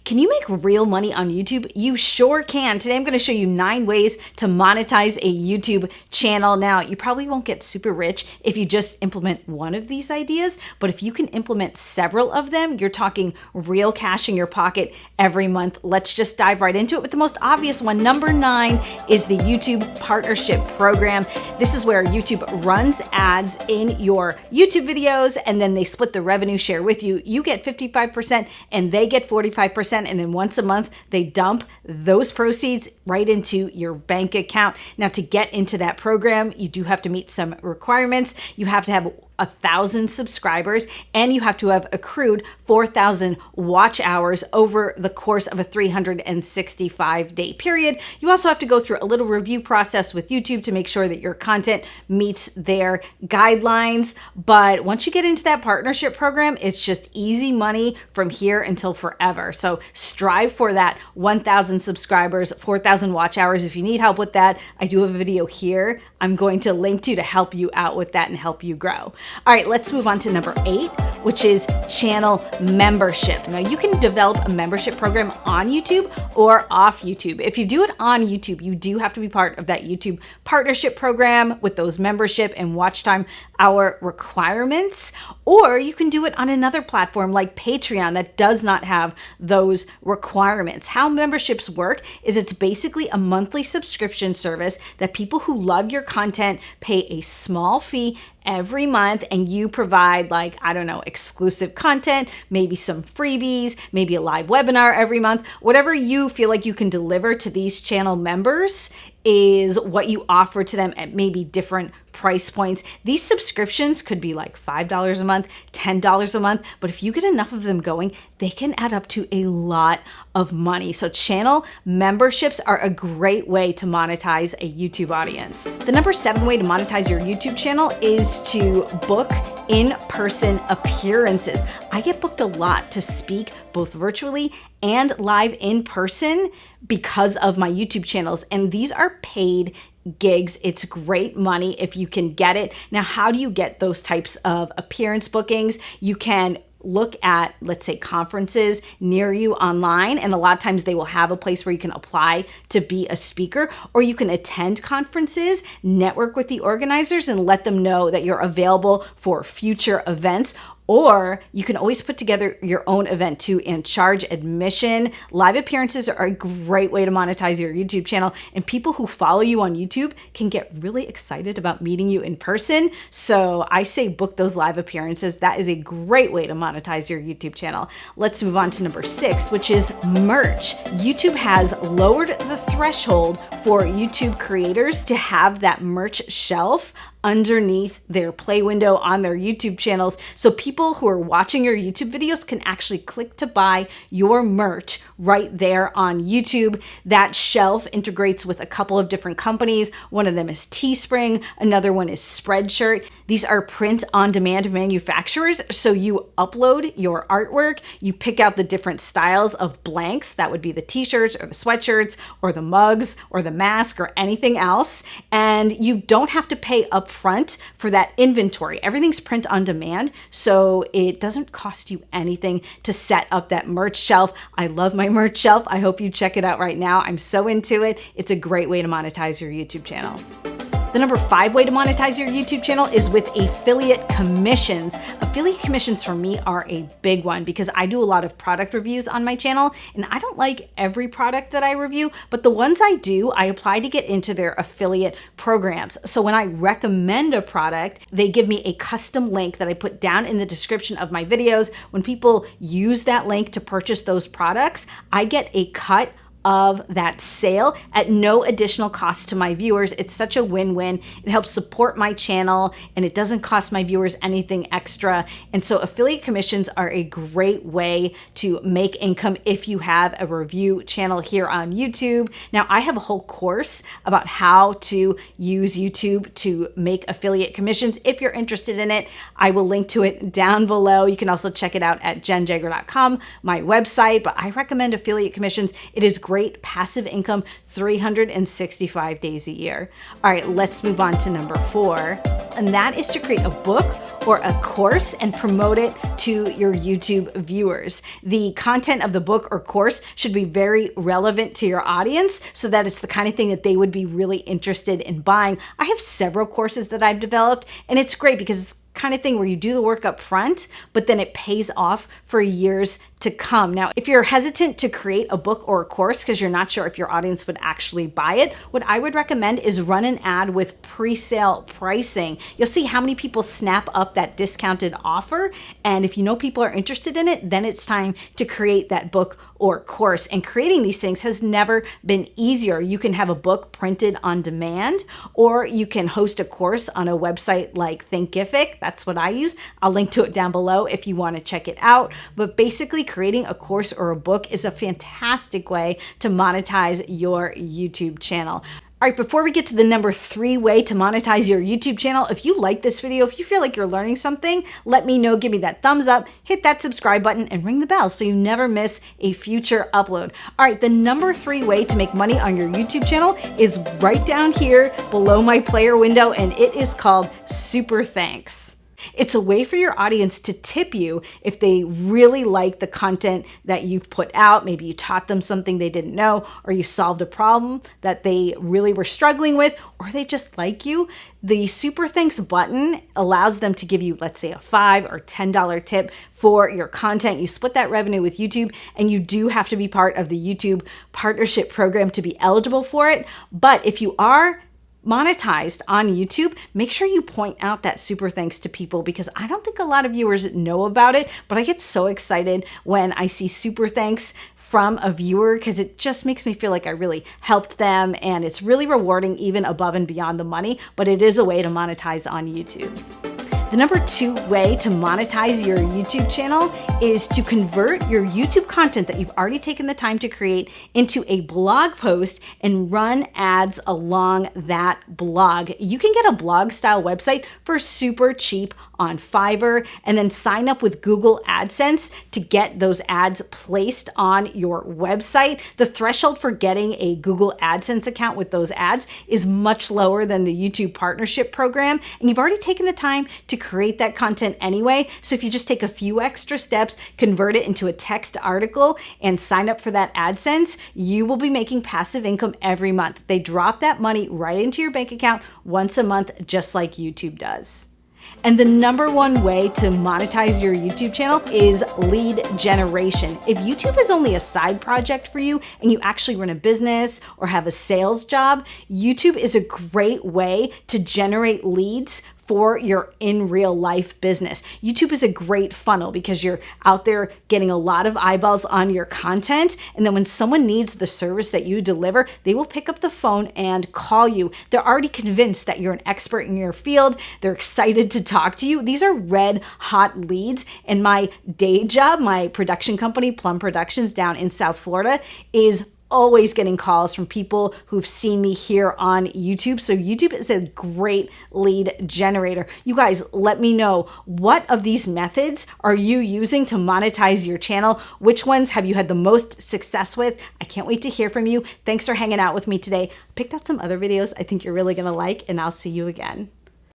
Can you make real money on YouTube? You sure can. Today I'm going to show you 9 ways to monetize a YouTube channel. Now, you probably won't get super rich if you just implement one of these ideas, but if you can implement several of them, you're talking real cash in your pocket every month. Let's just dive right into it with the most obvious one. Number 9 is the YouTube Partnership Program. This is where YouTube runs ads in your YouTube videos, and then they split the revenue share with you. You get 55% and they get 45%. And then once a month, they dump those proceeds right into your bank account. Now, to get into that program, you do have to meet some requirements. You have to have 1,000 subscribers, and you have to have accrued 4,000 watch hours over the course of a 365-day period. You also have to go through a little review process with YouTube to make sure that your content meets their guidelines. But once you get into that partnership program, it's just easy money from here until forever. So strive for that 1,000 subscribers, 4,000 watch hours. If you need help with that, I do have a video here I'm going to link to help you out with that and help you grow. All right, let's move on to number 8, which is channel membership. Now, you can develop a membership program on YouTube or off YouTube. If you do it on YouTube, you do have to be part of that YouTube partnership program with those membership and watch time hour requirements, or you can do it on another platform like Patreon that does not have those requirements. How memberships work is it's basically a monthly subscription service that people who love your content pay a small fee every month, and you provide, like, I don't know, exclusive content, maybe some freebies, maybe a live webinar every month. Whatever you feel like you can deliver to these channel members is what you offer to them at maybe different price points. These subscriptions could be like $5 a month, $10 a month, but if you get enough of them going, they can add up to a lot of money. So channel memberships are a great way to monetize a YouTube audience. The number 7 way to monetize your YouTube channel is to book in-person appearances. I get booked a lot to speak both virtually and live in person because of my YouTube channels, and these are paid gigs. It's great money if you can get it. Now, how do you get those types of appearance bookings? You can look at, let's say, conferences near you online, and a lot of times they will have a place where you can apply to be a speaker, or you can attend conferences, network with the organizers, and let them know that you're available for future events. Or you can always put together your own event too and charge admission. Live appearances are a great way to monetize your YouTube channel, and people who follow you on YouTube can get really excited about meeting you in person. So I say book those live appearances. That is a great way to monetize your YouTube channel. Let's move on to number 6, which is merch. YouTube has lowered the threshold for YouTube creators to have that merch shelf underneath their play window on their YouTube channels. So people who are watching your YouTube videos can actually click to buy your merch right there on YouTube. That shelf integrates with a couple of different companies. One of them is Teespring, another one is Spreadshirt. These are print-on-demand manufacturers. So you upload your artwork, you pick out the different styles of blanks, that would be the t-shirts or the sweatshirts or the mugs or the mask or anything else, and you don't have to pay up front for that inventory. Everything's print on demand, so it doesn't cost you anything to set up that merch shelf. I love my merch shelf. I hope you check it out right now. I'm so into it. It's a great way to monetize your YouTube channel. The number 5 way to monetize your YouTube channel is with affiliate commissions. Affiliate commissions for me are a big one because I do a lot of product reviews on my channel, and I don't like every product that I review, but the ones I do, I apply to get into their affiliate programs. So when I recommend a product, they give me a custom link that I put down in the description of my videos. When people use that link to purchase those products, I get a cut of that sale at no additional cost to my viewers. It's such a win-win. It helps support my channel, and it doesn't cost my viewers anything extra. And so affiliate commissions are a great way to make income if you have a review channel here on YouTube. Now, I have a whole course about how to use YouTube to make affiliate commissions. If you're interested in it, I will link to it down below. You can also check it out at jennjager.com, my website, but I recommend affiliate commissions. It is great great passive income 365 days a year. All right, let's move on to number 4. And that is to create a book or a course and promote it to your YouTube viewers. The content of the book or course should be very relevant to your audience so that it's the kind of thing that they would be really interested in buying. I have several courses that I've developed, and it's great because it's the kind of thing where you do the work up front, but then it pays off for years to come. Now, if you're hesitant to create a book or a course because you're not sure if your audience would actually buy it, what I would recommend is run an ad with pre-sale pricing. You'll see how many people snap up that discounted offer. And if you know people are interested in it, then it's time to create that book or course. And creating these things has never been easier. You can have a book printed on demand, or you can host a course on a website like Thinkific. That's what I use. I'll link to it down below if you want to check it out. But basically, creating a course or a book is a fantastic way to monetize your YouTube channel. All right, before we get to the number 3 way to monetize your YouTube channel, if you like this video, if you feel like you're learning something, let me know, give me that thumbs up, hit that subscribe button, and ring the bell so you never miss a future upload. All right, the number 3 way to make money on your YouTube channel is right down here below my player window, and it is called Super Thanks. It's a way for your audience to tip you if they really like the content that you've put out. Maybe you taught them something they didn't know, or you solved a problem that they really were struggling with, or they just like you. The Super Thanks button allows them to give you, let's say, a $5 or $10 tip for your content. You split that revenue with YouTube, and you do have to be part of the YouTube partnership program to be eligible for it. But if you are monetized on YouTube, make sure you point out that Super Thanks to people, because I don't think a lot of viewers know about it, but I get so excited when I see Super Thanks from a viewer because it just makes me feel like I really helped them, and it's really rewarding even above and beyond the money, but it is a way to monetize on YouTube. The number 2 way to monetize your YouTube channel is to convert your YouTube content that you've already taken the time to create into a blog post and run ads along that blog. You can get a blog style website for super cheap on Fiverr, and then sign up with Google AdSense to get those ads placed on your website. The threshold for getting a Google AdSense account with those ads is much lower than the YouTube partnership program, and you've already taken the time to create that content anyway. So if you just take a few extra steps, convert it into a text article, and sign up for that AdSense, you will be making passive income every month. They drop that money right into your bank account once a month, just like YouTube does. And the number 1 way to monetize your YouTube channel is lead generation. If YouTube is only a side project for you and you actually run a business or have a sales job, YouTube is a great way to generate leads for your in real life business. YouTube is a great funnel because you're out there getting a lot of eyeballs on your content. And then when someone needs the service that you deliver, they will pick up the phone and call you. They're already convinced that you're an expert in your field. They're excited to talk to you. These are red hot leads. And my day job, my production company, Plum Productions down in South Florida, is always getting calls from people who've seen me here on YouTube. So YouTube is a great lead generator. You guys, let me know, what of these methods are you using to monetize your channel? Which ones have you had the most success with? I can't wait to hear from you. Thanks for hanging out with me today. I picked out some other videos I think you're really gonna like, and I'll see you again.